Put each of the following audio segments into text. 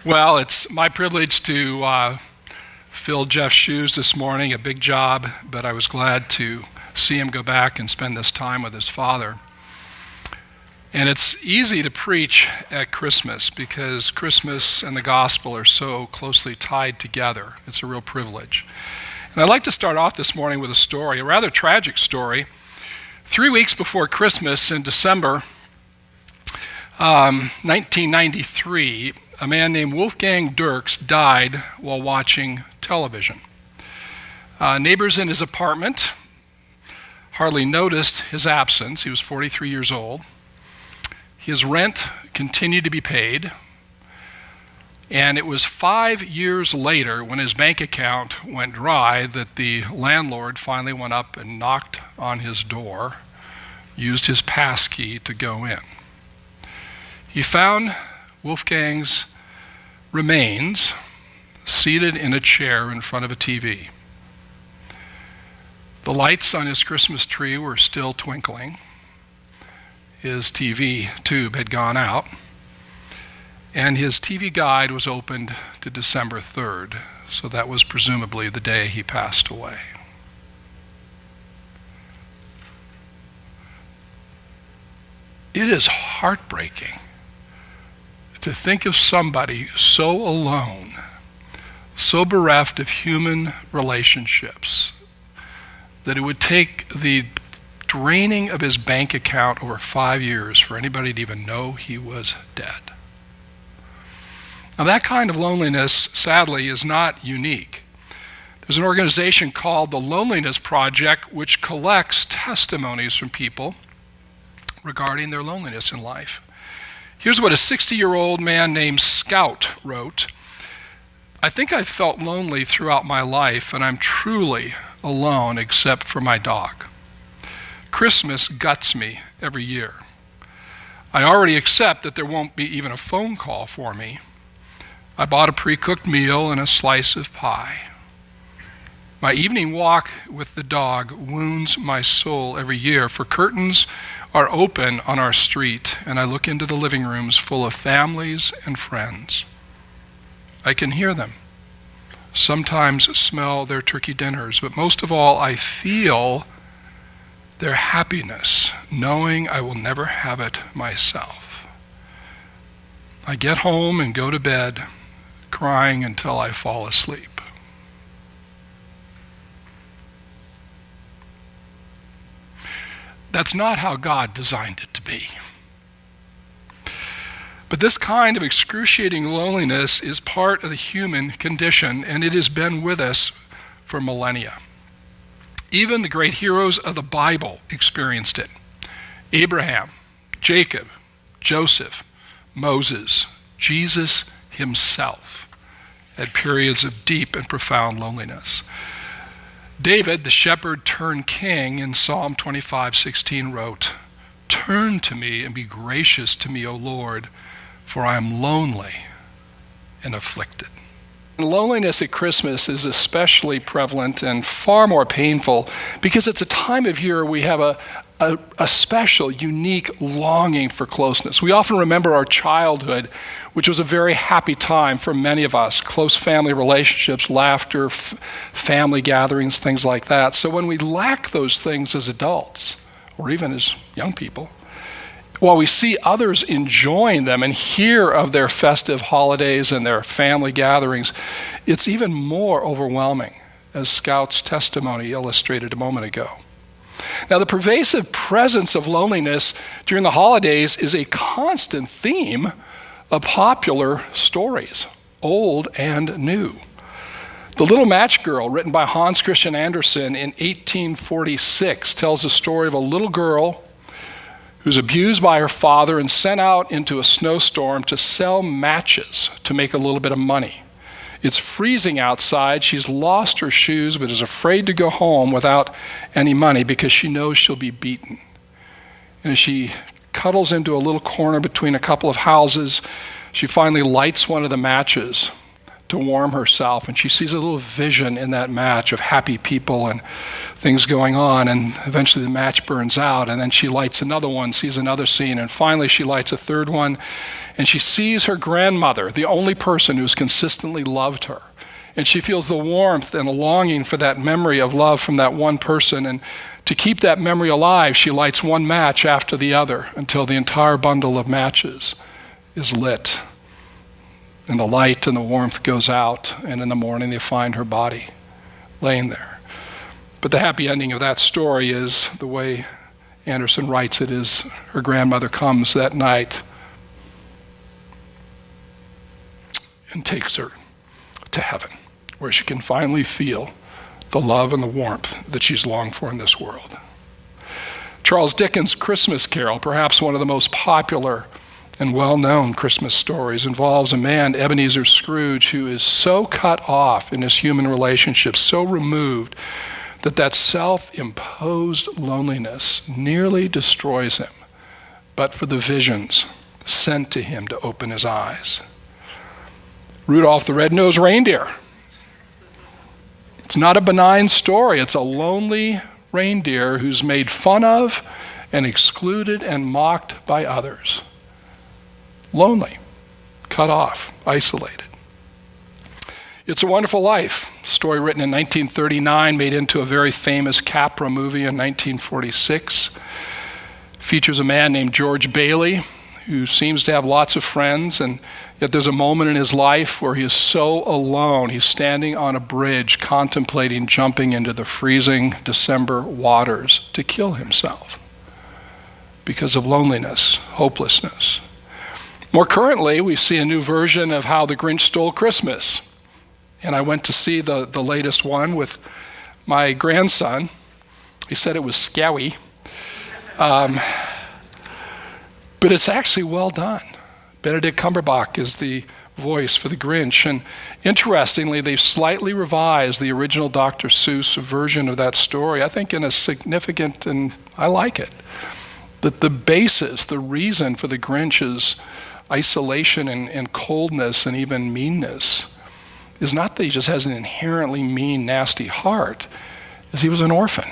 Well, it's my privilege to fill Jeff's shoes this morning, a big job, but I was glad to see him go back and spend this time with his father. And it's easy to preach at Christmas because Christmas and the gospel are so closely tied together. It's a real privilege. And I'd like to start off this morning with a story, a rather tragic story. 3 weeks before Christmas in December 1993, a man named Wolfgang Dirks died while watching television. Neighbors in his apartment hardly noticed his absence. He was 43 years old. His rent continued to be paid. And it was 5 years later, when his bank account went dry, that the landlord finally went up and knocked on his door, used his passkey to go in. He found Wolfgang's remains seated in a chair in front of a TV. The lights on his Christmas tree were still twinkling. His TV tube had gone out, and his TV guide was opened to December 3rd, so that was presumably the day he passed away. It is heartbreaking to think of somebody so alone, so bereft of human relationships, that it would take the draining of his bank account over 5 years for anybody to even know he was dead. Now, that kind of loneliness, sadly, is not unique. There's an organization called the Loneliness Project, which collects testimonies from people regarding their loneliness in life. Here's what a 60-year-old man named Scout wrote. I think I've felt lonely throughout my life, and I'm truly alone except for my dog. Christmas guts me every year. I already accept that there won't be even a phone call for me. I bought a pre-cooked meal and a slice of pie. My evening walk with the dog wounds my soul every year, for curtains are open on our street, and I look into the living rooms full of families and friends. I can hear them, sometimes smell their turkey dinners, but most of all, I feel their happiness, knowing I will never have it myself. I get home and go to bed, crying until I fall asleep. That's not how God designed it to be. But this kind of excruciating loneliness is part of the human condition, and it has been with us for millennia. Even the great heroes of the Bible experienced it. Abraham, Jacob, Joseph, Moses, Jesus himself had periods of deep and profound loneliness. David, the shepherd turned king, in Psalm 25:16 wrote, "Turn to me and be gracious to me, O Lord, for I am lonely and afflicted." Loneliness at Christmas is especially prevalent and far more painful because it's a time of year we have a special, unique longing for closeness. We often remember our childhood, which was a very happy time for many of us, close family relationships, laughter, family gatherings, things like that. So when we lack those things as adults, or even as young people, while we see others enjoying them and hear of their festive holidays and their family gatherings, it's even more overwhelming, as Scout's testimony illustrated a moment ago. Now, the pervasive presence of loneliness during the holidays is a constant theme of popular stories, old and new. The Little Match Girl, written by Hans Christian Andersen in 1846, tells the story of a little girl who's abused by her father and sent out into a snowstorm to sell matches to make a little bit of money. It's freezing outside. She's lost her shoes, but is afraid to go home without any money because she knows she'll be beaten. And as she cuddles into a little corner between a couple of houses, she finally lights one of the matches, to warm herself, and she sees a little vision in that match of happy people and things going on, and eventually the match burns out, and then she lights another one, sees another scene, and finally she lights a third one, and she sees her grandmother, the only person who's consistently loved her. And she feels the warmth and the longing for that memory of love from that one person, and to keep that memory alive, she lights one match after the other until the entire bundle of matches is lit. And the light and the warmth goes out, and in the morning they find her body laying there. But the happy ending of that story is, the way Anderson writes it, is her grandmother comes that night and takes her to heaven, where she can finally feel the love and the warmth that she's longed for in this world. Charles Dickens' Christmas Carol, perhaps one of the most popular and well-known Christmas stories, involves a man, Ebenezer Scrooge, who is so cut off in his human relationships, so removed, that self-imposed loneliness nearly destroys him, but for the visions sent to him to open his eyes. Rudolph the Red-Nosed Reindeer. It's not a benign story. It's a lonely reindeer who's made fun of and excluded and mocked by others. Lonely, cut off, isolated. It's a Wonderful Life, a story written in 1939, made into a very famous Capra movie in 1946. Features a man named George Bailey, who seems to have lots of friends, and yet there's a moment in his life where he is so alone. He's standing on a bridge contemplating jumping into the freezing December waters to kill himself because of loneliness, hopelessness. More currently, we see a new version of How the Grinch Stole Christmas. And I went to see the latest one with my grandson. He said it was scary. But it's actually well done. Benedict Cumberbatch is the voice for the Grinch. And interestingly, they've slightly revised the original Dr. Seuss version of that story, I think in a significant, and I like it, that the basis, the reason for the Grinch's isolation and coldness and even meanness is not that he just has an inherently mean, nasty heart, is he was an orphan.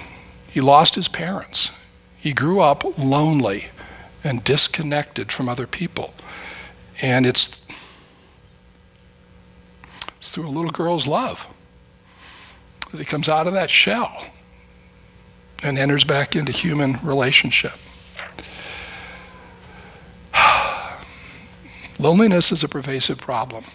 He lost his parents. He grew up lonely and disconnected from other people. And it's through a little girl's love that he comes out of that shell and enters back into human relationship. Loneliness is a pervasive problem.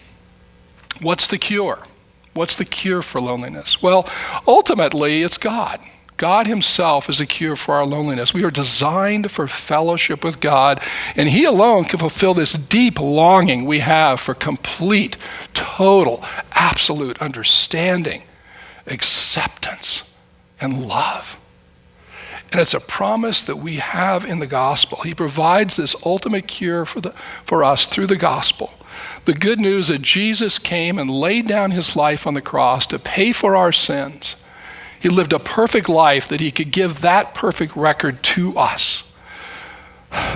What's the cure? What's the cure for loneliness? Well, ultimately, it's God. God himself is a cure for our loneliness. We are designed for fellowship with God, and he alone can fulfill this deep longing we have for complete, total, absolute understanding, acceptance, and love. And it's a promise that we have in the gospel. He provides this ultimate cure for us through the gospel. The good news that Jesus came and laid down his life on the cross to pay for our sins. He lived a perfect life that he could give that perfect record to us,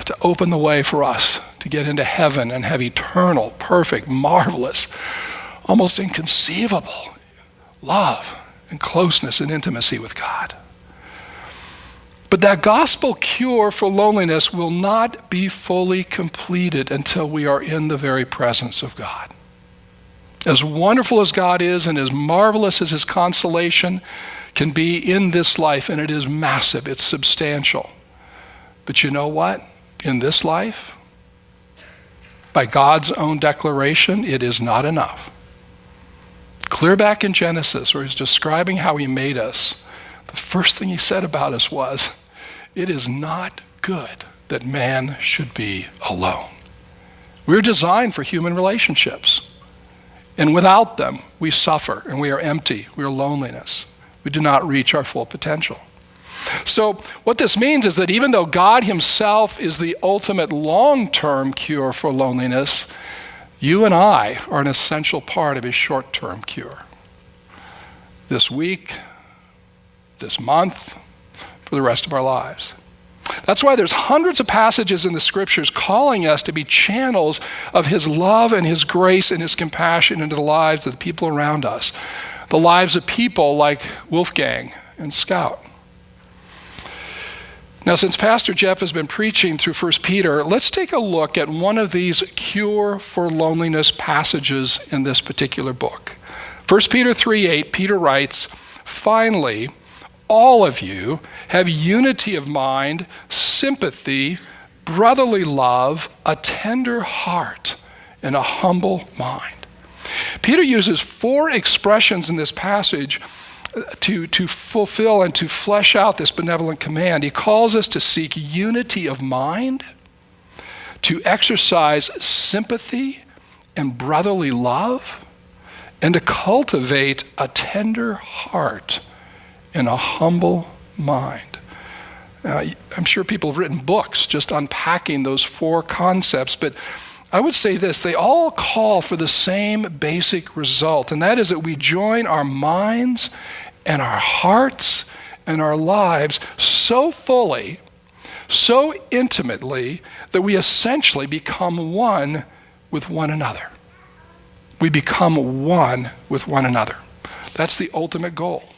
to open the way for us to get into heaven and have eternal, perfect, marvelous, almost inconceivable love and closeness and intimacy with God. But that gospel cure for loneliness will not be fully completed until we are in the very presence of God. As wonderful as God is and as marvelous as his consolation can be in this life, and it is massive, it's substantial. But you know what? In this life, by God's own declaration, it is not enough. Clear back in Genesis, where he's describing how he made us, the first thing he said about us was, it is not good that man should be alone. We're designed for human relationships. And without them, we suffer and we are empty. We are loneliness. We do not reach our full potential. So what this means is that even though God himself is the ultimate long-term cure for loneliness, you and I are an essential part of his short-term cure. This week, this month, for the rest of our lives. That's why there's hundreds of passages in the scriptures calling us to be channels of his love and his grace and his compassion into the lives of the people around us. The lives of people like Wolfgang and Scout. Now, since Pastor Jeff has been preaching through 1 Peter, let's take a look at one of these cure for loneliness passages in this particular book. 1 Peter 3:8, Peter writes, "Finally, all of you have unity of mind, sympathy, brotherly love, a tender heart, and a humble mind." Peter uses 4 expressions in this passage to fulfill and to flesh out this benevolent command. He calls us to seek unity of mind, to exercise sympathy and brotherly love, and to cultivate a tender heart and a humble mind. I'm sure people have written books just unpacking those 4 concepts, but I would say this: they all call for the same basic result, and that is that we join our minds and our hearts and our lives so fully, so intimately, that we essentially become one with one another. We become one with one another. That's the ultimate goal.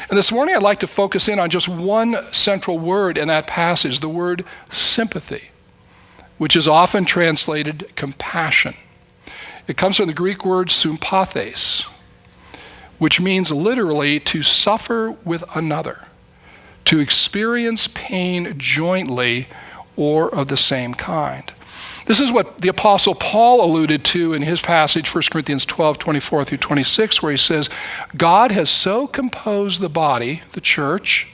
And this morning I'd like to focus in on just one central word in that passage, the word sympathy, which is often translated compassion. It comes from the Greek word sympathes, which means literally to suffer with another, to experience pain jointly or of the same kind. This is what the Apostle Paul alluded to in his passage, 1 Corinthians 12:24 through 26, where he says, "God has so composed the body, the church,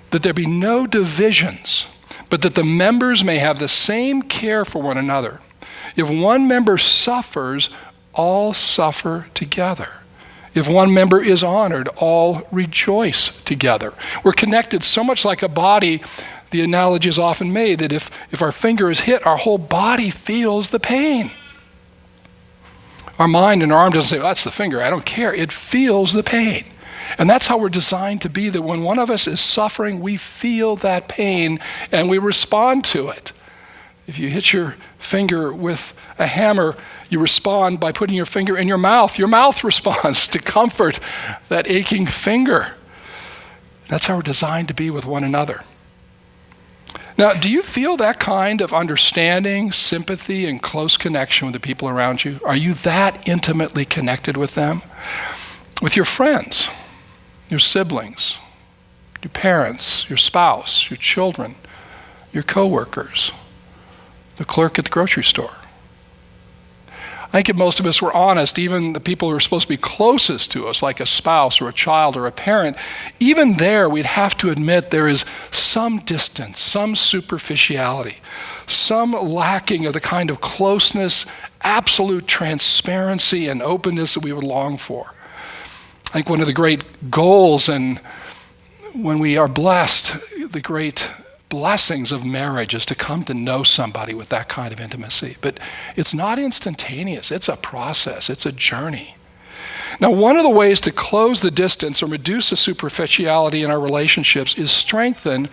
that there be no divisions, but that the members may have the same care for one another. If one member suffers, all suffer together. If one member is honored, all rejoice together." We're connected so much like a body. The analogy is often made that if our finger is hit, our whole body feels the pain. Our mind and our arm doesn't say, "Oh, that's the finger, I don't care." It feels the pain. And that's how we're designed to be, that when one of us is suffering, we feel that pain and we respond to it. If you hit your finger with a hammer, you respond by putting your finger in your mouth. Your mouth responds to comfort that aching finger. That's how we're designed to be with one another. Now, do you feel that kind of understanding, sympathy, and close connection with the people around you? Are you that intimately connected with them? With your friends, your siblings, your parents, your spouse, your children, your coworkers, the clerk at the grocery store? I think if most of us were honest, even the people who are supposed to be closest to us, like a spouse or a child or a parent, even there we'd have to admit there is some distance, some superficiality, some lacking of the kind of closeness, absolute transparency and openness that we would long for. I think one of the great goals, and when we are blessed, the great blessings of marriage is to come to know somebody with that kind of intimacy. But it's not instantaneous. It's a process. It's a journey. Now, one of the ways to close the distance or reduce the superficiality in our relationships is strengthen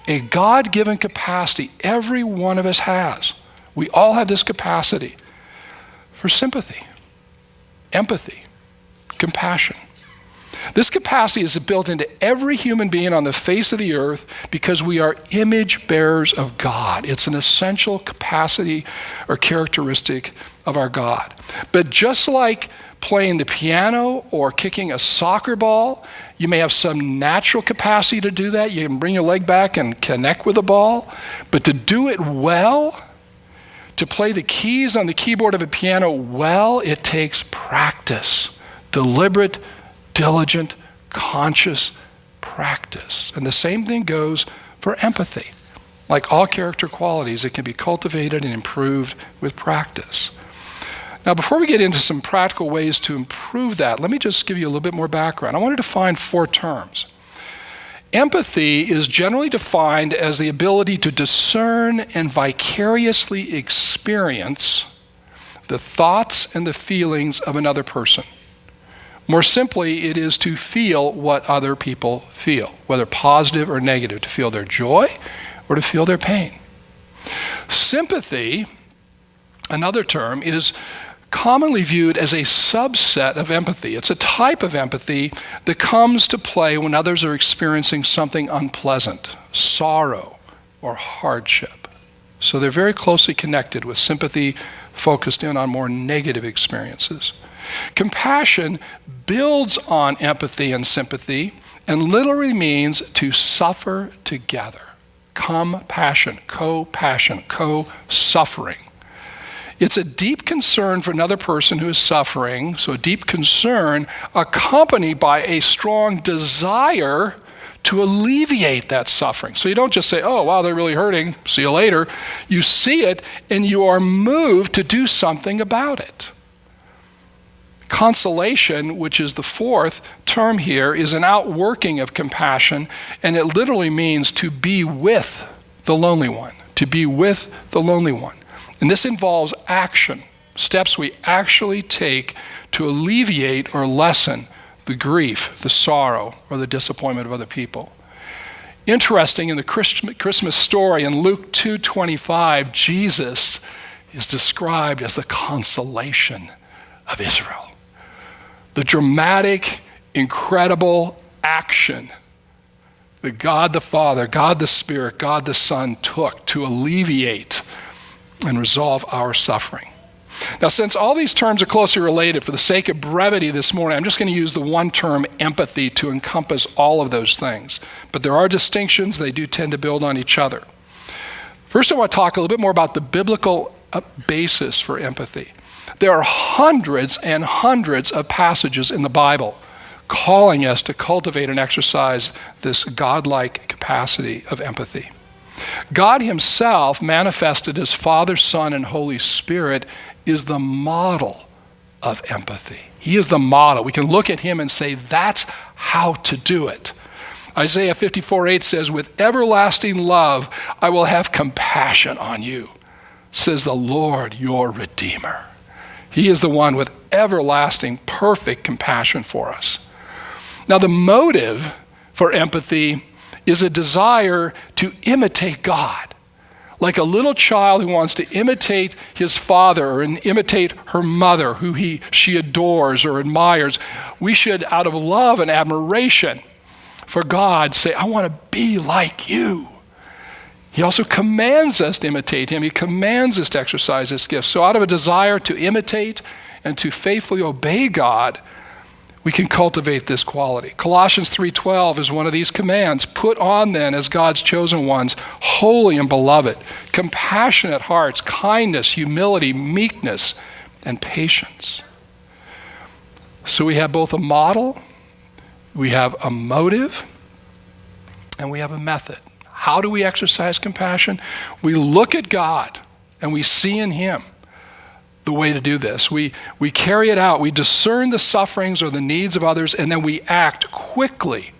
a God-given capacity every one of us has. We all have this capacity for sympathy, empathy, compassion. This capacity is built into every human being on the face of the earth because we are image bearers of God. It's an essential capacity or characteristic of our God. But just like playing the piano or kicking a soccer ball, you may have some natural capacity to do that. You can bring your leg back and connect with the ball. But to do it well, to play the keys on the keyboard of a piano well, it takes practice, deliberate, diligent, conscious practice. And the same thing goes for empathy. Like all character qualities, it can be cultivated and improved with practice. Now, before we get into some practical ways to improve that, let me just give you a little bit more background. I want to define 4 terms. Empathy is generally defined as the ability to discern and vicariously experience the thoughts and the feelings of another person. More simply, it is to feel what other people feel, whether positive or negative, to feel their joy or to feel their pain. Sympathy, another term, is commonly viewed as a subset of empathy. It's a type of empathy that comes to play when others are experiencing something unpleasant, sorrow, or hardship. So they're very closely connected, with sympathy focused in on more negative experiences. Compassion builds on empathy and sympathy and literally means to suffer together. Compassion, co-passion, co-suffering. It's a deep concern for another person who is suffering, so a deep concern accompanied by a strong desire to alleviate that suffering. So you don't just say, oh, wow, they're really hurting, see you later. You see it and you are moved to do something about it. Consolation, which is the fourth term here, is an outworking of compassion, and it literally means to be with the lonely one, to be with the lonely one. And this involves action, steps we actually take to alleviate or lessen the grief, the sorrow, or the disappointment of other people. Interesting, in the Christmas story in Luke 2:25, Jesus is described as the consolation of Israel. The dramatic, incredible action that God the Father, God the Spirit, God the Son took to alleviate and resolve our suffering. Now, since all these terms are closely related, for the sake of brevity this morning, I'm just going to use the one term empathy to encompass all of those things. But there are distinctions. They do tend to build on each other. First, I want to talk a little bit more about the biblical basis for empathy. There are hundreds and hundreds of passages in the Bible calling us to cultivate and exercise this godlike capacity of empathy. God himself, manifested as Father, Son, and Holy Spirit, is the model of empathy. He is the model. We can look at him and say, that's how to do it. Isaiah 54:8 says, with everlasting love, I will have compassion on you, says the Lord, your Redeemer. He is the one with everlasting, perfect compassion for us. Now, the motive for empathy is a desire to imitate God. Like a little child who wants to imitate his father or imitate her mother, who she adores or admires, we should, out of love and admiration for God, say, I want to be like you. He also commands us to imitate him. He commands us to exercise this gift. So out of a desire to imitate and to faithfully obey God, we can cultivate this quality. Colossians 3:12 is one of these commands. Put on then, as God's chosen ones, holy and beloved, compassionate hearts, kindness, humility, meekness, and patience. So we have both a model, we have a motive, and we have a method. How do we exercise compassion? We look at God and we see in him the way to do this. We carry it out. We discern the sufferings or the needs of others, and then we act quickly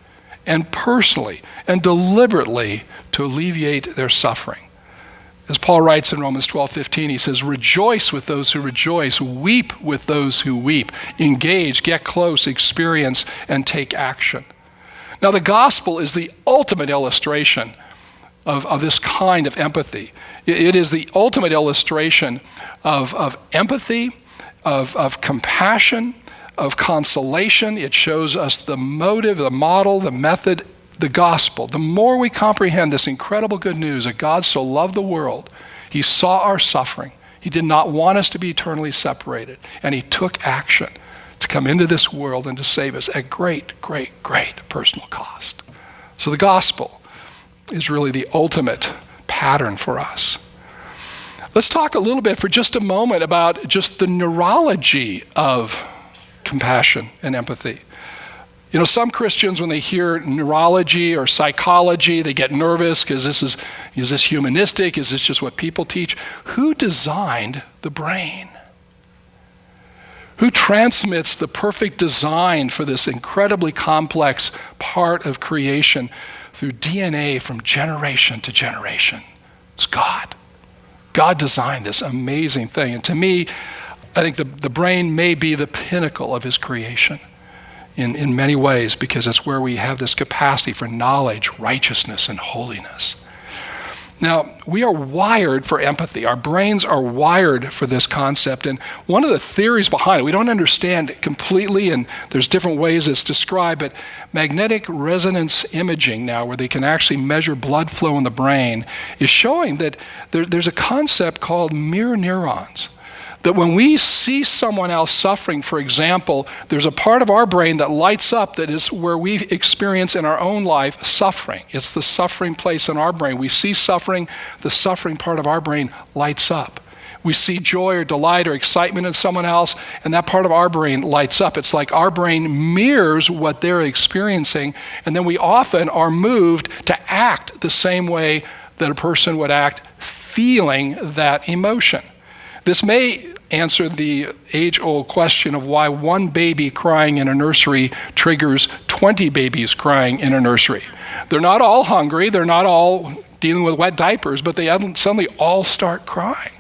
and personally and deliberately to alleviate their suffering. As Paul writes in Romans 12:15, he says, rejoice with those who rejoice, weep with those who weep, engage, get close, experience, and take action. Now, the gospel is the ultimate illustration of this kind of empathy. It is the ultimate illustration of empathy, of compassion, of consolation. It shows us the motive, the model, the method, the gospel. The more we comprehend this incredible good news that God so loved the world, he saw our suffering. He did not want us to be eternally separated, and he took action to come into this world and to save us at great, great, great personal cost. So the gospel is really the ultimate pattern for us. Let's talk a little bit for just a moment about just the neurology of compassion and empathy. You know, some Christians, when they hear neurology or psychology, they get nervous because is this humanistic? Is this just what people teach? Who designed the brain? Who transmits the perfect design for this incredibly complex part of creation through DNA from generation to generation? It's God. God designed this amazing thing. And to me, I think the brain may be the pinnacle of his creation in many ways, because it's where we have this capacity for knowledge, righteousness, and holiness. Now, we are wired for empathy. Our brains are wired for this concept. And one of the theories behind it, we don't understand it completely, and there's different ways it's described, but magnetic resonance imaging now, where they can actually measure blood flow in the brain, is showing that there's a concept called mirror neurons. That when we see someone else suffering, for example, there's a part of our brain that lights up that is where we experience in our own life suffering. It's the suffering place in our brain. We see suffering, the suffering part of our brain lights up. We see joy or delight or excitement in someone else, and that part of our brain lights up. It's like our brain mirrors what they're experiencing, and then we often are moved to act the same way that a person would act feeling that emotion. This may answer the age-old question of why one baby crying in a nursery triggers 20 babies crying in a nursery. They're not all hungry, they're not all dealing with wet diapers, but they suddenly all start crying.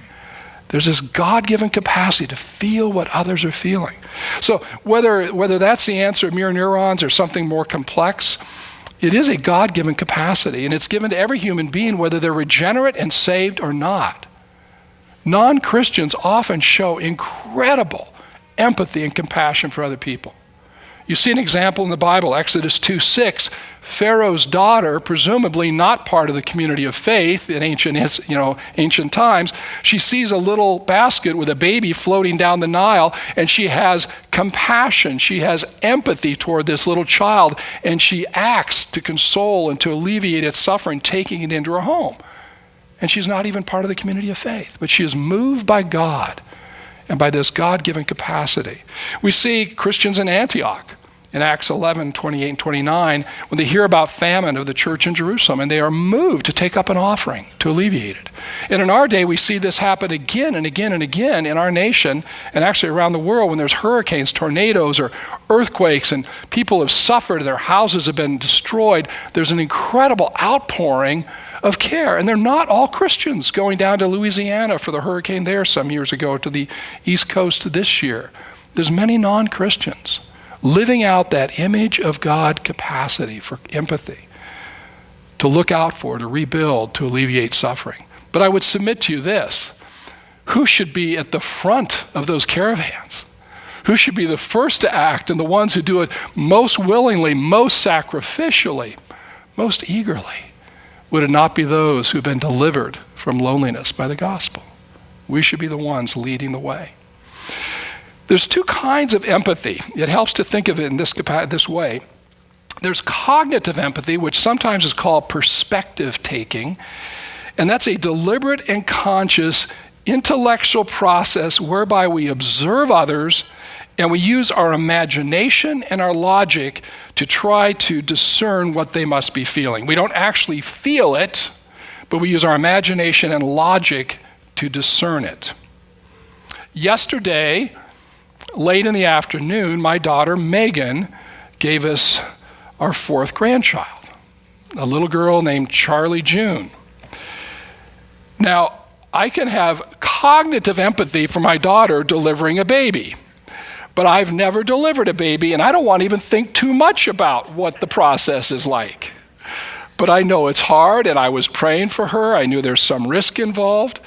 There's this God-given capacity to feel what others are feeling. So whether that's the answer, mirror neurons, or something more complex, it is a God-given capacity, and it's given to every human being, whether they're regenerate and saved or not. Non-Christians often show incredible empathy and compassion for other people. You see an example in the Bible, Exodus 2:6. Pharaoh's daughter, presumably not part of the community of faith in ancient times, she sees a little basket with a baby floating down the Nile, and she has compassion. She has empathy toward this little child, and she acts to console and to alleviate its suffering, taking it into her home. And she's not even part of the community of faith, but she is moved by God and by this God-given capacity. We see Christians in Antioch in Acts 11:28 and 29, when they hear about famine of the church in Jerusalem, and they are moved to take up an offering to alleviate it. And in our day, we see this happen again and again and again in our nation, and actually around the world, when there's hurricanes, tornadoes, or earthquakes, and people have suffered, their houses have been destroyed. There's an incredible outpouring of care. And they're not all Christians going down to Louisiana for the hurricane there some years ago, to the East Coast this year. There's many non-Christians living out that image of God capacity for empathy, to look out for, to rebuild, to alleviate suffering. But I would submit to you this: who should be at the front of those caravans? Who should be the first to act, and the ones who do it most willingly, most sacrificially, most eagerly? Would it not be those who've been delivered from loneliness by the gospel? We should be the ones leading the way. There's two kinds of empathy. It helps to think of it in this way. There's cognitive empathy, which sometimes is called perspective taking, and that's a deliberate and conscious intellectual process whereby we observe others and we use our imagination and our logic to try to discern what they must be feeling. We don't actually feel it, but we use our imagination and logic to discern it. Yesterday, late in the afternoon, my daughter Megan gave us our fourth grandchild, a little girl named Charlie June. Now, I can have cognitive empathy for my daughter delivering a baby, but I've never delivered a baby, and I don't want to even think too much about what the process is like. But I know it's hard, and I was praying for her. I knew there's some risk involved,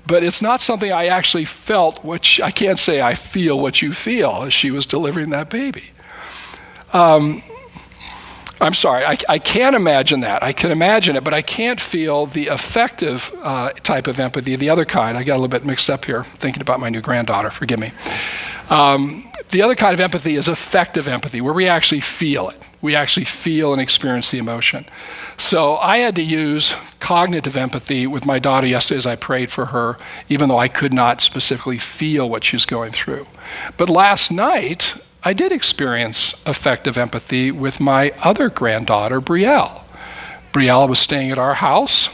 but it's not something I actually felt, which I can't say I feel what you feel as she was delivering that baby. I'm sorry, I can't imagine that. I can imagine it, but I can't feel the affective type of empathy, the other kind. I got a little bit mixed up here thinking about my new granddaughter, forgive me. The other kind of empathy is affective empathy, where we actually feel it. We actually feel and experience the emotion. So I had to use cognitive empathy with my daughter yesterday as I prayed for her, even though I could not specifically feel what she was going through. But last night, I did experience affective empathy with my other granddaughter, Brielle. Brielle was staying at our house,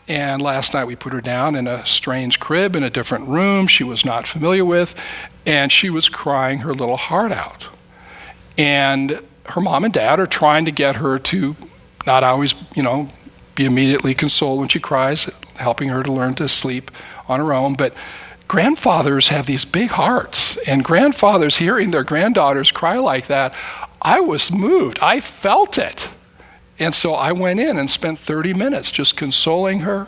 and last night we put her down in a strange crib in a different room she was not familiar with, and she was crying her little heart out. And her mom and dad are trying to get her to not always, be immediately consoled when she cries, helping her to learn to sleep on her own. But grandfathers have these big hearts, and grandfathers hearing their granddaughters cry like that, I was moved. I felt it. And so I went in and spent 30 minutes just consoling her,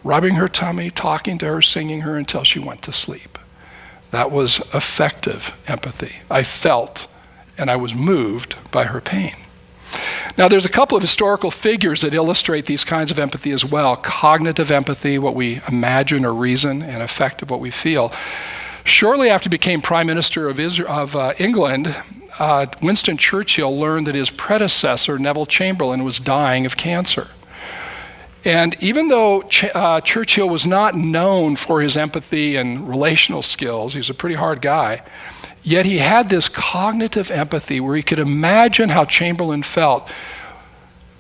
rubbing her tummy, talking to her, singing her until she went to sleep. That was effective empathy. I felt and I was moved by her pain. Now, there's a couple of historical figures that illustrate these kinds of empathy as well. Cognitive empathy, what we imagine or reason, and affective, what we feel. Shortly after he became Prime Minister of England, Winston Churchill learned that his predecessor, Neville Chamberlain, was dying of cancer. And even though Churchill was not known for his empathy and relational skills, he was a pretty hard guy, yet he had this cognitive empathy where he could imagine how Chamberlain felt.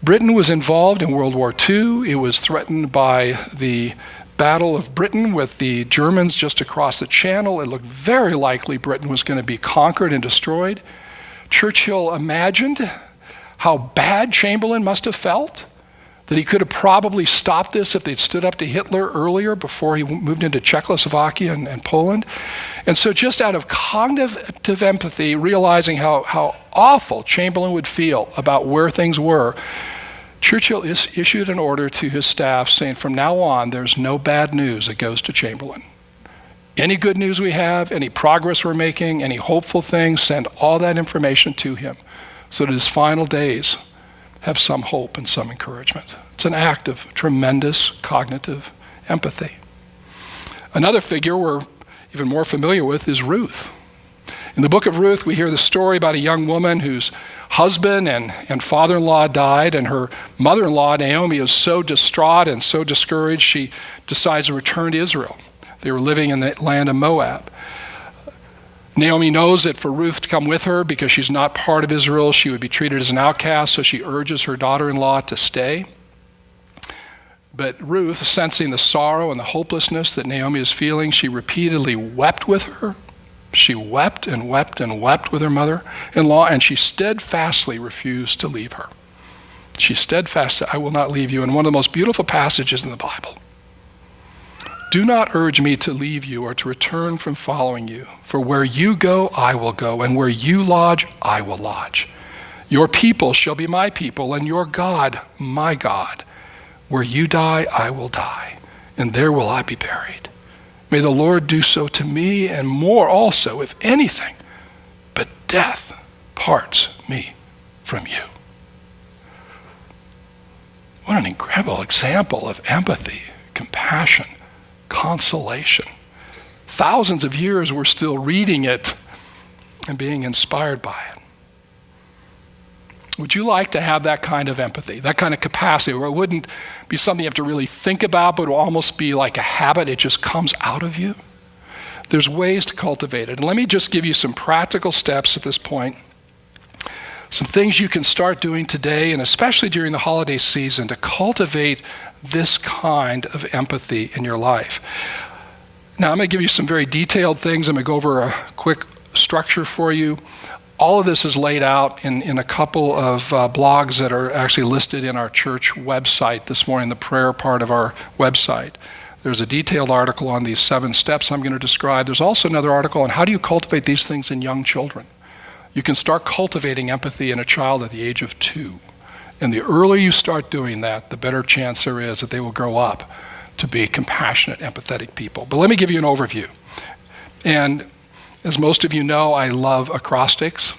Britain was involved in World War II. It was threatened by the Battle of Britain with the Germans just across the channel. It looked very likely Britain was going to be conquered and destroyed. Churchill imagined how bad Chamberlain must have felt, that he could have probably stopped this if they'd stood up to Hitler earlier before he moved into Czechoslovakia and Poland. And so just out of cognitive empathy, realizing how awful Chamberlain would feel about where things were, Churchill issued an order to his staff saying, from now on, there's no bad news that goes to Chamberlain. Any good news we have, any progress we're making, any hopeful things, send all that information to him so that his final days have some hope and some encouragement. It's an act of tremendous cognitive empathy. Another figure we're even more familiar with is Ruth. In the book of Ruth, we hear the story about a young woman whose husband and father-in-law died, and her mother-in-law, Naomi, is so distraught and so discouraged, she decides to return to Israel. They were living in the land of Moab. Naomi knows that for Ruth to come with her, because she's not part of Israel, she would be treated as an outcast, so she urges her daughter-in-law to stay. But Ruth, sensing the sorrow and the hopelessness that Naomi is feeling, she repeatedly wept with her. She wept and wept and wept with her mother-in-law, and she steadfastly refused to leave her. She steadfastly said, I will not leave you. And one of the most beautiful passages in the Bible. Do not urge me to leave you or to return from following you. For where you go, I will go, and where you lodge, I will lodge. Your people shall be my people, and your God, my God. Where you die, I will die, and there will I be buried. May the Lord do so to me, and more also, if anything, but death parts me from you. What an incredible example of empathy, compassion, consolation. Thousands of years we're still reading it and being inspired by it. Would you like to have that kind of empathy, that kind of capacity, where it wouldn't be something you have to really think about, but it will almost be like a habit, it just comes out of you? There's ways to cultivate it. And let me just give you some practical steps at this point, some things you can start doing today, and especially during the holiday season, to cultivate this kind of empathy in your life. Now, I'm going to give you some very detailed things. I'm going to go over a quick structure for you. All of this is laid out in a couple of blogs that are actually listed in our church website this morning, the prayer part of our website. There's a detailed article on these 7 steps I'm going to describe. There's also another article on how do you cultivate these things in young children. You can start cultivating empathy in a child at the age of 2. And the earlier you start doing that, the better chance there is that they will grow up to be compassionate, empathetic people. But let me give you an overview. And as most of you know, I love acrostics.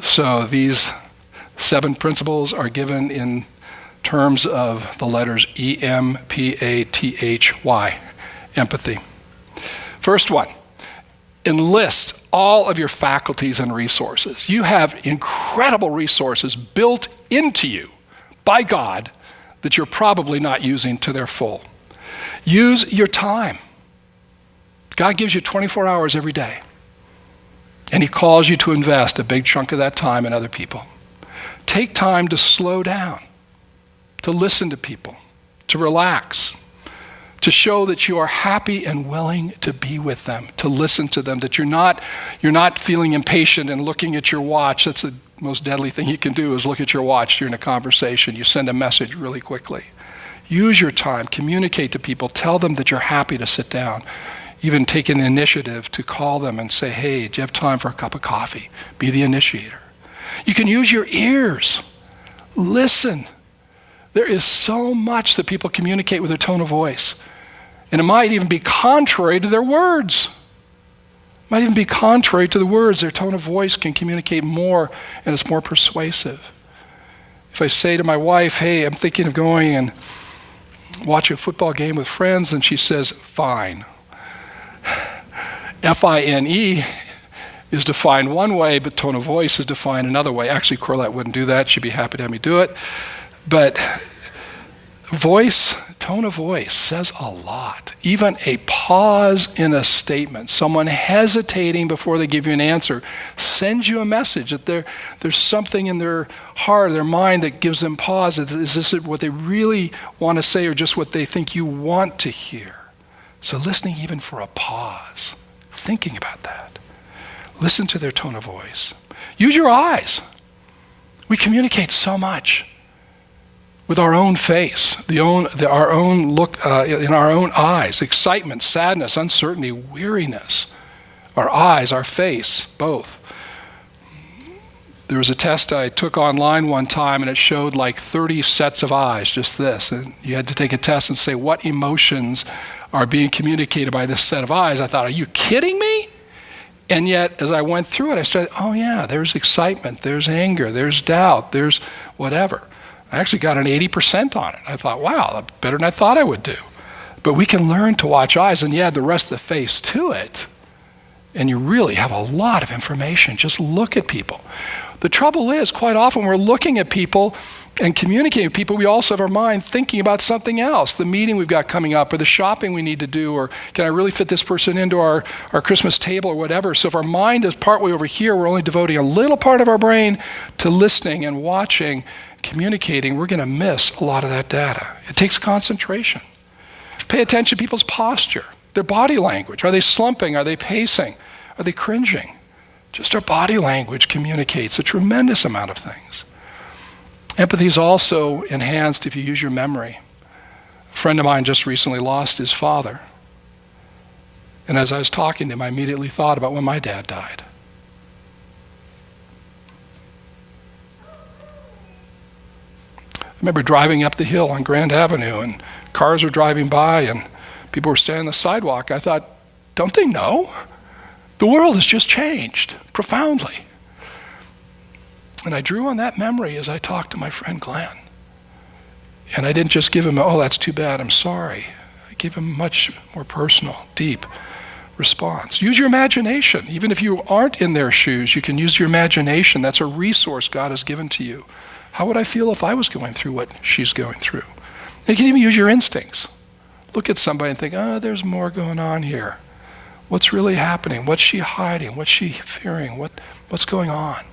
So these 7 principles are given in terms of the letters E-M-P-A-T-H-Y, empathy. First one, enlist all of your faculties and resources. You have incredible resources built into you by God that you're probably not using to their full. Use your time. God gives you 24 hours every day. And he calls you to invest a big chunk of that time in other people. Take time to slow down, to listen to people, to relax, to show that you are happy and willing to be with them, to listen to them, that you're not feeling impatient and looking at your watch. That's the most deadly thing you can do, is look at your watch during a conversation. You send a message really quickly. Use your time, communicate to people, tell them that you're happy to sit down. Even take an initiative to call them and say, hey, do you have time for a cup of coffee? Be the initiator. You can use your ears. Listen There is so much that people communicate with their tone of voice. And it might even be contrary to their words. It might even be contrary to the words. Their tone of voice can communicate more, and it's more persuasive. If I say to my wife, hey, I'm thinking of going and watch a football game with friends, and she says, fine. F-I-N-E is defined one way, but tone of voice is defined another way. Actually, Corlette wouldn't do that. She'd be happy to have me do it. But voice, tone of voice says a lot. Even a pause in a statement, someone hesitating before they give you an answer, sends you a message that there's something in their heart, their mind that gives them pause. Is this what they really want to say or just what they think you want to hear? So listening even for a pause, thinking about that. Listen to their tone of voice. Use your eyes. We communicate so much with our own face, our own look in our own eyes, excitement, sadness, uncertainty, weariness. Our eyes, our face, both. There was a test I took online one time, and it showed like 30 sets of eyes, just this. And you had to take a test and say, what emotions are being communicated by this set of eyes? I thought, are you kidding me? And yet, as I went through it, I started, oh yeah, there's excitement, there's anger, there's doubt, there's whatever. I actually got an 80% on it. I thought, wow, that's better than I thought I would do. But we can learn to watch eyes, and you add the rest of the face to it, and you really have a lot of information. Just look at people. The trouble is, quite often we're looking at people and communicating with people, we also have our mind thinking about something else, the meeting we've got coming up, or the shopping we need to do, or can I really fit this person into our Christmas table or whatever. So if our mind is partway over here, we're only devoting a little part of our brain to listening and watching, communicating, we're going to miss a lot of that data. It takes concentration. Pay attention to people's posture, their body language. Are they slumping? Are they pacing? Are they cringing? Just our body language communicates a tremendous amount of things. Empathy is also enhanced if you use your memory. A friend of mine just recently lost his father. And as I was talking to him, I immediately thought about when my dad died. I remember driving up the hill on Grand Avenue, and cars were driving by, and people were standing on the sidewalk. I thought, don't they know? The world has just changed profoundly. And I drew on that memory as I talked to my friend Glenn. And I didn't just give him, oh, that's too bad, I'm sorry. I gave him a much more personal, deep response. Use your imagination. Even if you aren't in their shoes, you can use your imagination. That's a resource God has given to you. How would I feel if I was going through what she's going through? You can even use your instincts. Look at somebody and think, oh, there's more going on here. What's really happening? What's she hiding? What's she fearing? What's going on?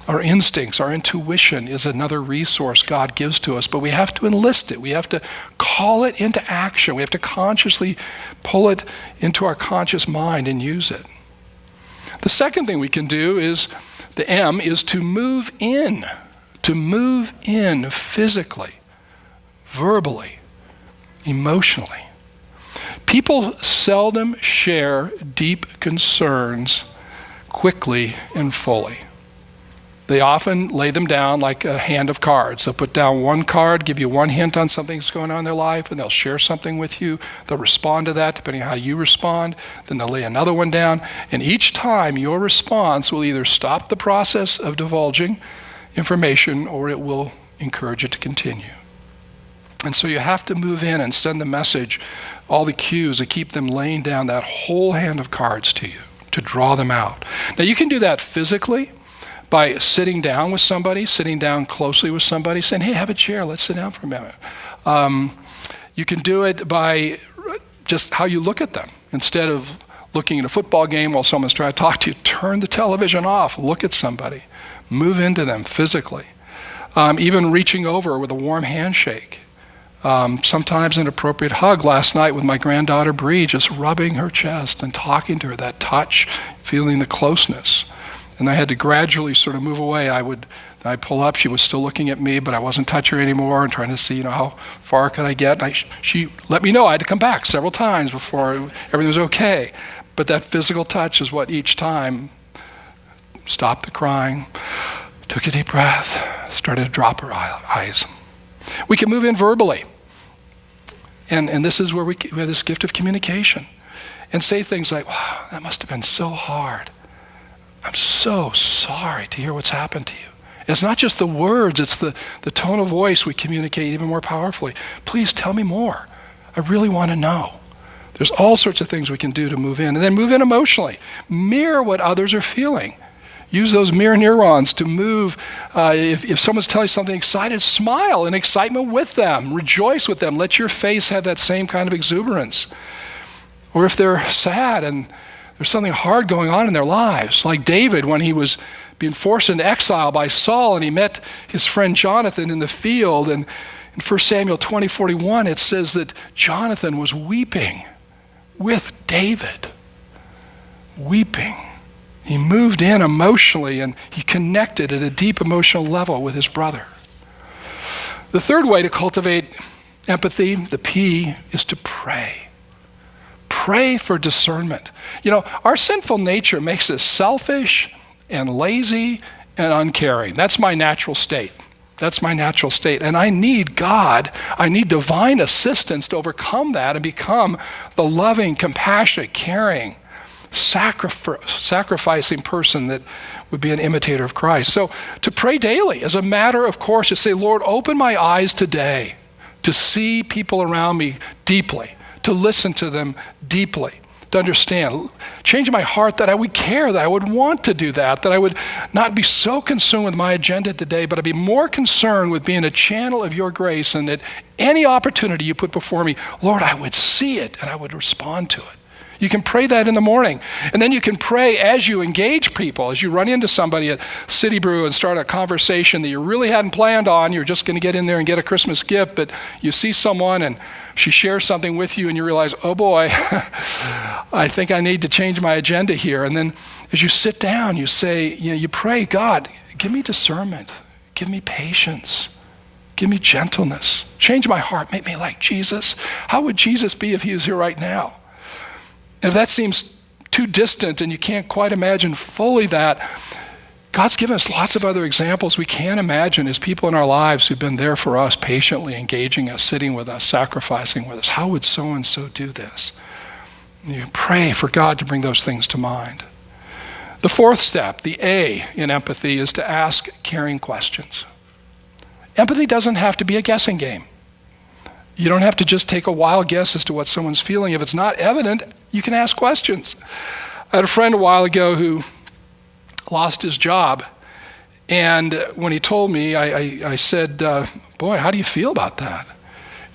Our instincts, our intuition is another resource God gives to us, but we have to enlist it. We have to call it into action. We have to consciously pull it into our conscious mind and use it. The second thing we can do is, the M is to move in physically, verbally, emotionally. People seldom share deep concerns quickly and fully. They often lay them down like a hand of cards. They'll put down one card, give you one hint on something that's going on in their life, and they'll share something with you. They'll respond to that depending on how you respond. Then they'll lay another one down. And each time, your response will either stop the process of divulging information or it will encourage it to continue. And so you have to move in and send the message, all the cues to keep them laying down that whole hand of cards to you, to draw them out. Now you can do that physically by sitting down with somebody, sitting down closely with somebody, saying, hey, have a chair, let's sit down for a minute. You can do it by just how you look at them. Instead of looking at a football game while someone's trying to talk to you, turn the television off, look at somebody, move into them physically. Even reaching over with a warm handshake. Sometimes an appropriate hug. Last night with my granddaughter Bree, just rubbing her chest and talking to her, that touch, feeling the closeness. And I had to gradually sort of move away. I'd pull up, she was still looking at me, but I wasn't touching her anymore and trying to see, how far could I get. She let me know I had to come back several times before everything was okay. But that physical touch is what each time stopped the crying, took a deep breath, started to drop her eyes. We can move in verbally. And this is where we have this gift of communication. And say things like, wow, that must have been so hard. I'm so sorry to hear what's happened to you. It's not just the words, it's the tone of voice we communicate even more powerfully. Please tell me more. I really want to know. There's all sorts of things we can do to move in. And then move in emotionally. Mirror what others are feeling. Use those mirror neurons to move. If someone's telling you something excited, smile in excitement with them. Rejoice with them. Let your face have that same kind of exuberance. Or if they're sad and there's something hard going on in their lives, like David when he was being forced into exile by Saul and he met his friend Jonathan in the field. And in 1 Samuel 20:41, it says that Jonathan was weeping with David. Weeping. He moved in emotionally and he connected at a deep emotional level with his brother. The third way to cultivate empathy, the P, is to pray. Pray for discernment. You know, our sinful nature makes us selfish and lazy and uncaring. That's my natural state. That's my natural state. And I need God. I need divine assistance to overcome that and become the loving, compassionate, caring, sacrificing person that would be an imitator of Christ. So to pray daily as a matter of course, to say, Lord, open my eyes today to see people around me deeply, to listen to them deeply, to understand. Change my heart that I would care, that I would want to do that I would not be so consumed with my agenda today, but I'd be more concerned with being a channel of your grace, and that any opportunity you put before me, Lord, I would see it and I would respond to it. You can pray that in the morning. And then you can pray as you engage people, as you run into somebody at City Brew and start a conversation that you really hadn't planned on. You're just going to get in there and get a Christmas gift, but you see someone and she shares something with you and you realize, oh boy, I think I need to change my agenda here. And then as you sit down, you say, you pray, God, give me discernment, give me patience, give me gentleness, change my heart, make me like Jesus. How would Jesus be if he was here right now? If that seems too distant and you can't quite imagine fully that, God's given us lots of other examples we can imagine as people in our lives who've been there for us, patiently engaging us, sitting with us, sacrificing with us. How would so-and-so do this? You pray for God to bring those things to mind. The fourth step, the A in empathy, is to ask caring questions. Empathy doesn't have to be a guessing game. You don't have to just take a wild guess as to what someone's feeling. If it's not evident, you can ask questions. I had a friend a while ago who lost his job. And when he told me, I said, boy, how do you feel about that?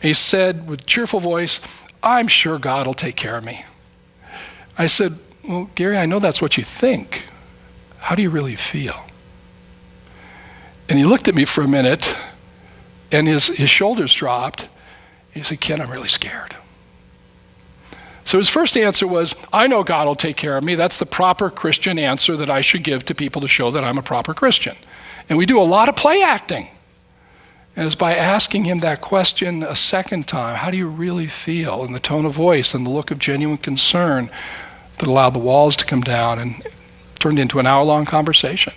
And he said with cheerful voice, I'm sure God will take care of me. I said, well, Gary, I know that's what you think. How do you really feel? And he looked at me for a minute and his shoulders dropped. He said, Ken, I'm really scared. So his first answer was, I know God will take care of me. That's the proper Christian answer that I should give to people to show that I'm a proper Christian. And we do a lot of play acting. And it's by asking him that question a second time, how do you really feel? In the tone of voice and the look of genuine concern that allowed the walls to come down and turned into an hour-long conversation.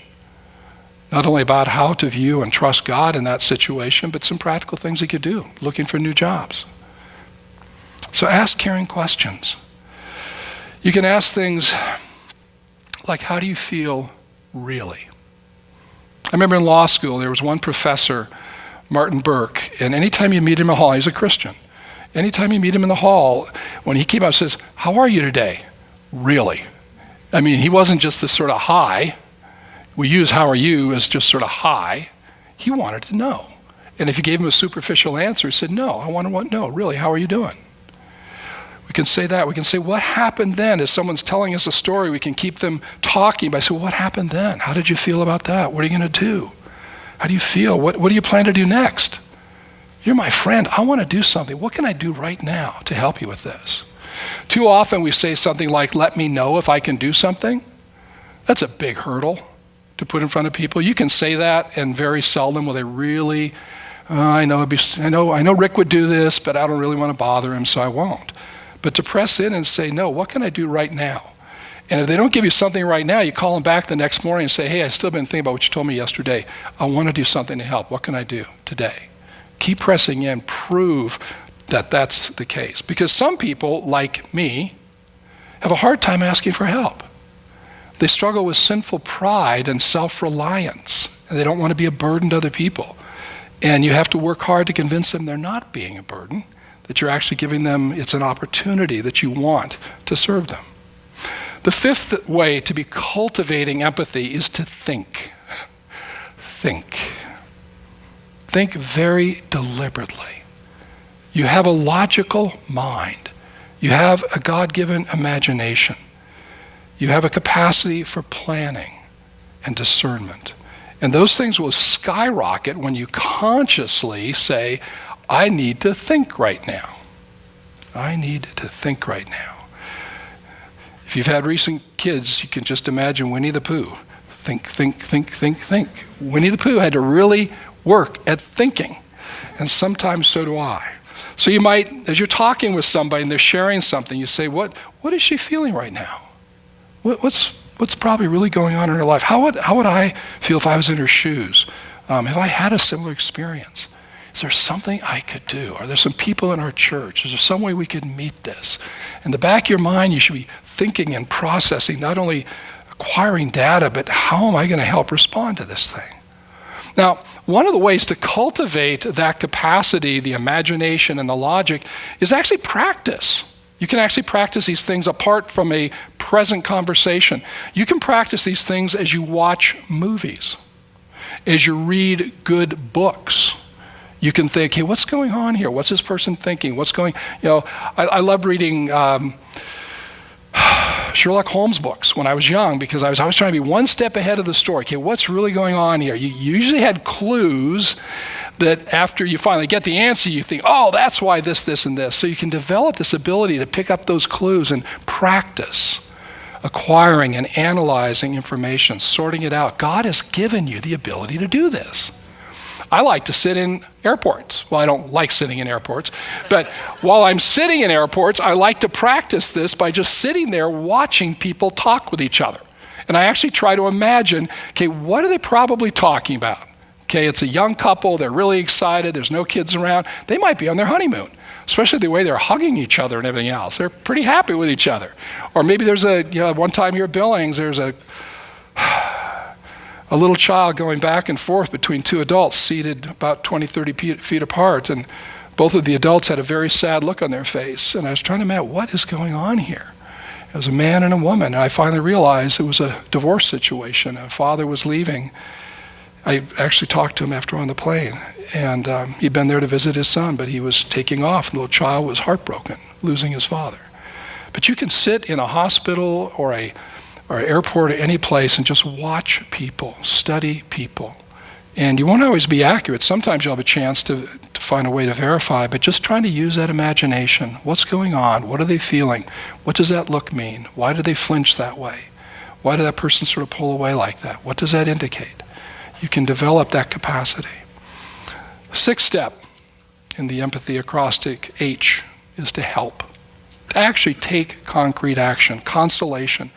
Not only about how to view and trust God in that situation, but some practical things he could do, looking for new jobs. So ask caring questions. You can ask things like, how do you feel really? I remember in law school, there was one professor, Martin Burke, and anytime you meet him in the hall, he's a Christian. Anytime you meet him in the hall, when he came up and says, how are you today? Really? I mean, he wasn't just this sort of hi. We use how are you as just sort of hi. He wanted to know. And if you gave him a superficial answer, he said, no, I want to know, really, how are you doing? We can say that. We can say, what happened then? As someone's telling us a story, we can keep them talking by saying, well, what happened then? How did you feel about that? What are you going to do? How do you feel? What do you plan to do next? You're my friend. I want to do something. What can I do right now to help you with this? Too often we say something like, let me know if I can do something. That's a big hurdle to put in front of people. You can say that, and very seldom will they really, I know Rick would do this, but I don't really want to bother him, so I won't. But to press in and say, no, what can I do right now? And if they don't give you something right now, you call them back the next morning and say, hey, I've still been thinking about what you told me yesterday. I want to do something to help. What can I do today? Keep pressing in. Prove that that's the case. Because some people, like me, have a hard time asking for help. They struggle with sinful pride and self-reliance, and they don't want to be a burden to other people. And you have to work hard to convince them they're not being a burden, that you're actually giving them, it's an opportunity that you want to serve them. The fifth way to be cultivating empathy is to think. Think. Think very deliberately. You have a logical mind. You have a God-given imagination. You have a capacity for planning and discernment. And those things will skyrocket when you consciously say, I need to think right now. I need to think right now. If you've had recent kids, you can just imagine Winnie the Pooh. Think, think, think, think, think. Winnie the Pooh had to really work at thinking. And sometimes so do I. So you might, as you're talking with somebody and they're sharing something, you say, what is she feeling right now? What's probably really going on in her life? How would I feel if I was in her shoes? Have I had a similar experience? Is there something I could do? Are there some people in our church? Is there some way we could meet this? In the back of your mind, you should be thinking and processing, not only acquiring data, but how am I going to help respond to this thing? Now, one of the ways to cultivate that capacity, the imagination and the logic, is actually practice. You can actually practice these things apart from a present conversation. You can practice these things as you watch movies, as you read good books. You can think, hey, what's going on here? What's this person thinking? I love reading Sherlock Holmes books when I was young because I was always trying to be one step ahead of the story. Okay, what's really going on here? You usually had clues that after you finally get the answer, you think, oh, that's why this, and this. So you can develop this ability to pick up those clues and practice acquiring and analyzing information, sorting it out. God has given you the ability to do this. I like to sit in airports. Well, I don't like sitting in airports, but while I'm sitting in airports, I like to practice this by just sitting there watching people talk with each other. And I actually try to imagine, okay, what are they probably talking about? Okay, it's a young couple, they're really excited, there's no kids around. They might be on their honeymoon, especially the way they're hugging each other and everything else. They're pretty happy with each other. Or maybe there's one time here at Billings, there's a little child going back and forth between two adults seated about 20, 30 feet apart, and both of the adults had a very sad look on their face. And I was trying to imagine, what is going on here? It was a man and a woman, and I finally realized it was a divorce situation. A father was leaving. I actually talked to him after on the plane, and he'd been there to visit his son, but he was taking off, and the little child was heartbroken, losing his father. But you can sit in a hospital or airport or any place and just watch people, study people. And you won't always be accurate. Sometimes you'll have a chance to find a way to verify, but just trying to use that imagination. What's going on? What are they feeling? What does that look mean? Why do they flinch that way? Why did that person sort of pull away like that? What does that indicate? You can develop that capacity. Sixth step in the empathy acrostic, H, is to help. To actually take concrete action, consolation.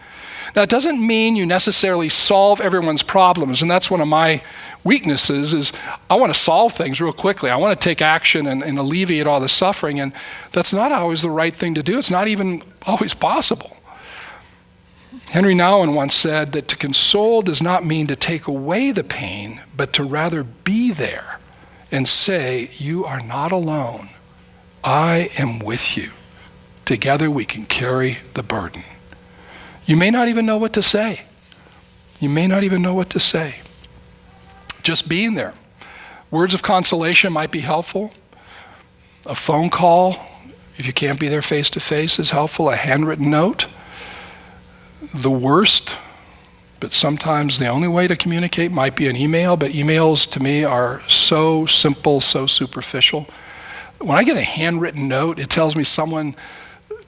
Now, it doesn't mean you necessarily solve everyone's problems, and that's one of my weaknesses is I want to solve things real quickly. I want to take action and alleviate all the suffering, and that's not always the right thing to do. It's not even always possible. Henry Nouwen once said that to console does not mean to take away the pain, but to rather be there and say, you are not alone. I am with you. Together we can carry the burden. You may not even know what to say. You may not even know what to say. Just being there. Words of consolation might be helpful. A phone call, if you can't be there face to face, is helpful. A handwritten note. The worst, but sometimes the only way to communicate might be an email, but emails to me are so simple, so superficial. When I get a handwritten note, it tells me someone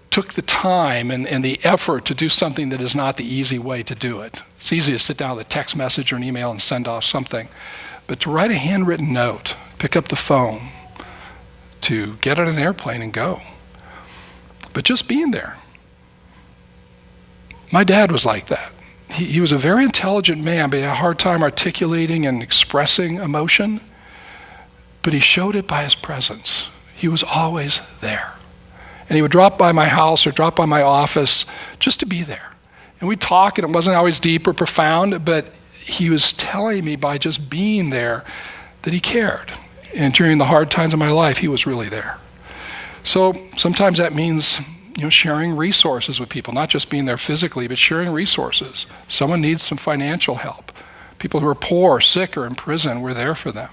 took the time and the effort to do something that is not the easy way to do it. It's easy to sit down with a text message or an email and send off something. But to write a handwritten note, pick up the phone, to get on an airplane and go. But just being there. My dad was like that. He was a very intelligent man, but he had a hard time articulating and expressing emotion. but he showed it by his presence. He was always there. And he would drop by my house or drop by my office just to be there. And we'd talk, and it wasn't always deep or profound, but he was telling me by just being there that he cared. And during the hard times of my life, he was really there. So sometimes that means, sharing resources with people, not just being there physically, but sharing resources. Someone needs some financial help. People who are poor, sick, or in prison, we're there for them.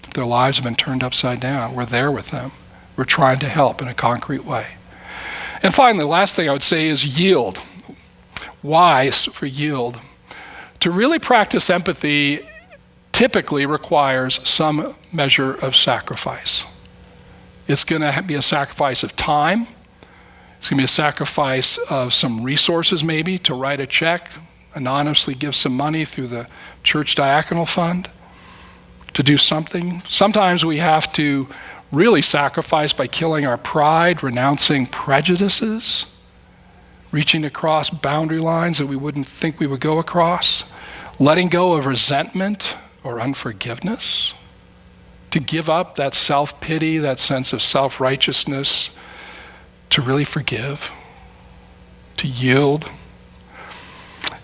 If their lives have been turned upside down, we're there with them. We're trying to help in a concrete way. And finally, the last thing I would say is yield. Wise for yield. To really practice empathy typically requires some measure of sacrifice. It's going to be a sacrifice of time. It's going to be a sacrifice of some resources maybe to write a check, anonymously give some money through the church diaconal fund, to do something. Sometimes we have to really sacrifice by killing our pride, renouncing prejudices, reaching across boundary lines that we wouldn't think we would go across, letting go of resentment or unforgiveness, to give up that self-pity, that sense of self-righteousness, to really forgive, to yield.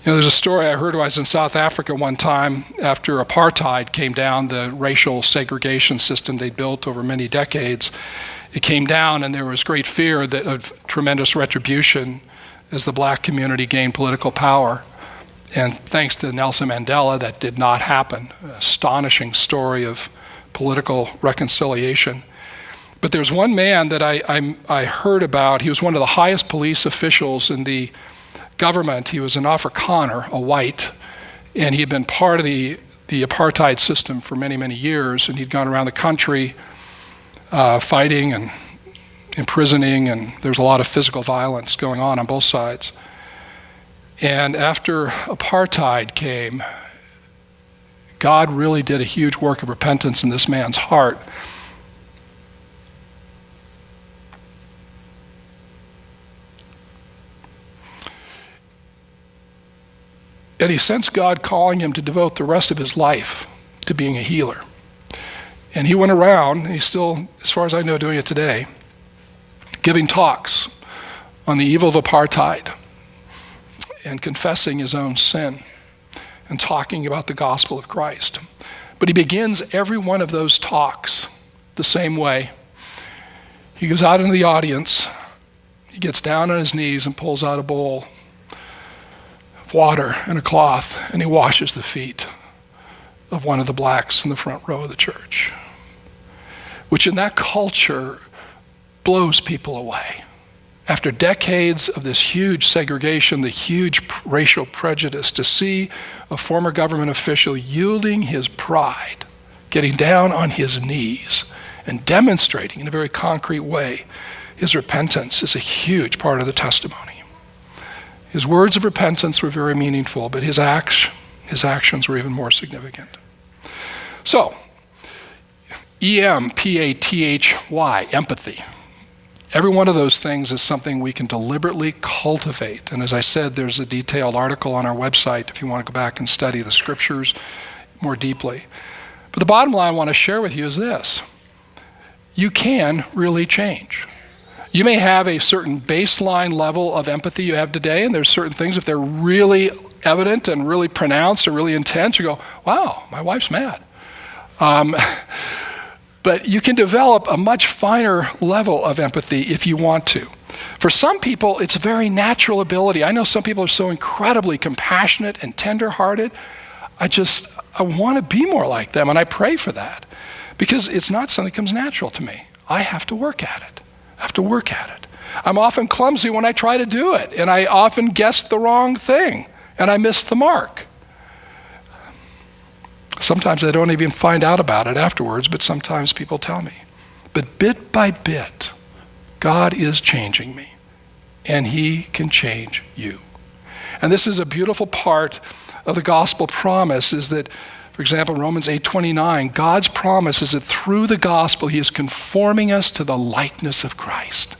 There's a story I heard when I was in South Africa one time after apartheid came down, the racial segregation system they built over many decades. It came down, and there was great fear of tremendous retribution as the black community gained political power. And thanks to Nelson Mandela, that did not happen. An astonishing story of political reconciliation. But there's one man that I heard about. He was one of the highest police officials in the government. He was an Afrikaner, a white, and he had been part of the apartheid system for many, many years, and he'd gone around the country fighting and imprisoning, and there was a lot of physical violence going on both sides. And after apartheid came, God really did a huge work of repentance in this man's heart. And he sensed God calling him to devote the rest of his life to being a healer. And he went around, and he's still, as far as I know, doing it today, giving talks on the evil of apartheid and confessing his own sin and talking about the gospel of Christ. But he begins every one of those talks the same way. He goes out into the audience, he gets down on his knees and pulls out a bowl of water and a cloth, and he washes the feet of one of the blacks in the front row of the church, which in that culture blows people away. After decades of this huge segregation, the huge racial prejudice, to see a former government official yielding his pride, getting down on his knees, and demonstrating in a very concrete way his repentance is a huge part of the testimony. His words of repentance were very meaningful, but his actions were even more significant. So, E-M-P-A-T-H-Y, empathy. Every one of those things is something we can deliberately cultivate. And as I said, there's a detailed article on our website if you want to go back and study the scriptures more deeply. But the bottom line I want to share with you is this. You can really change. You may have a certain baseline level of empathy you have today, and there's certain things, if they're really evident and really pronounced or really intense, you go, wow, my wife's mad. But you can develop a much finer level of empathy if you want to. For some people, it's a very natural ability. I know some people are so incredibly compassionate and tender-hearted. I want to be more like them, and I pray for that. Because it's not something that comes natural to me. I have to work at it. I'm often clumsy when I try to do it, and I often guess the wrong thing, and I miss the mark. Sometimes I don't even find out about it afterwards, but sometimes people tell me. But bit by bit, God is changing me, and he can change you. And this is a beautiful part of the gospel promise, is that, for example, Romans 8:29, God's promise is that through the gospel, he is conforming us to the likeness of Christ.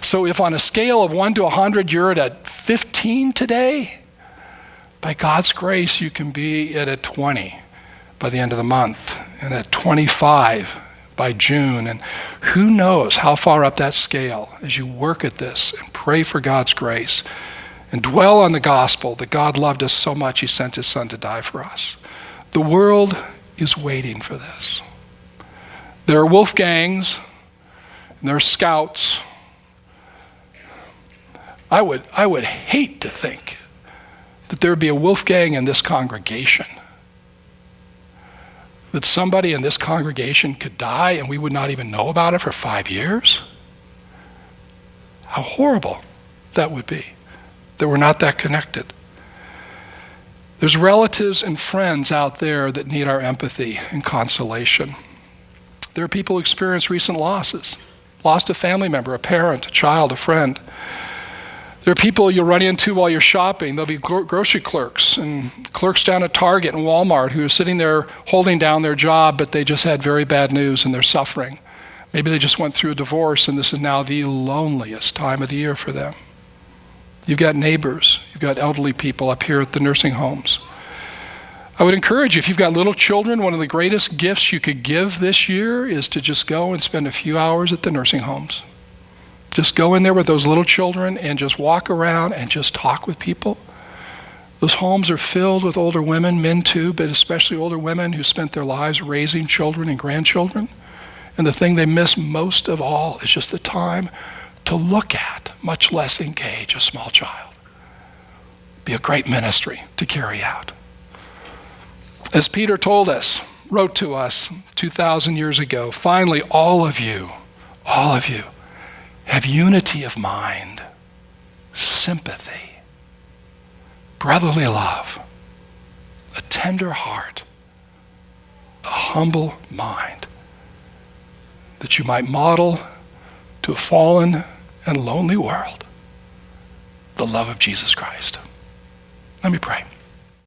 So if on a scale of 1 to 100, you're at a 15 today, by God's grace, you can be at a 20 by the end of the month, and at 25 by June. And who knows how far up that scale as you work at this and pray for God's grace and dwell on the gospel that God loved us so much he sent his son to die for us. The world is waiting for this. There are Wolfgangs and there are Scouts. I would hate to think that there would be a Wolfgang in this congregation, that somebody in this congregation could die and we would not even know about it for 5 years. How horrible that would be, that we're not that connected. There's relatives and friends out there that need our empathy and consolation. There are people who experience recent losses, lost a family member, a parent, a child, a friend. There are people you'll run into while you're shopping. There'll be grocery clerks and clerks down at Target and Walmart who are sitting there holding down their job, but they just had very bad news and they're suffering. Maybe they just went through a divorce and this is now the loneliest time of the year for them. You've got neighbors, you've got elderly people up here at the nursing homes. I would encourage you, if you've got little children, one of the greatest gifts you could give this year is to just go and spend a few hours at the nursing homes. Just go in there with those little children and just walk around and just talk with people. Those homes are filled with older women, men too, but especially older women who spent their lives raising children and grandchildren. And the thing they miss most of all is just the time to look at, much less engage, a small child. Be a great ministry to carry out. As Peter told us, wrote to us 2,000 years ago, finally, all of you, have unity of mind, sympathy, brotherly love, a tender heart, a humble mind, that you might model to a fallen and lonely world the love of Jesus Christ. Let me pray.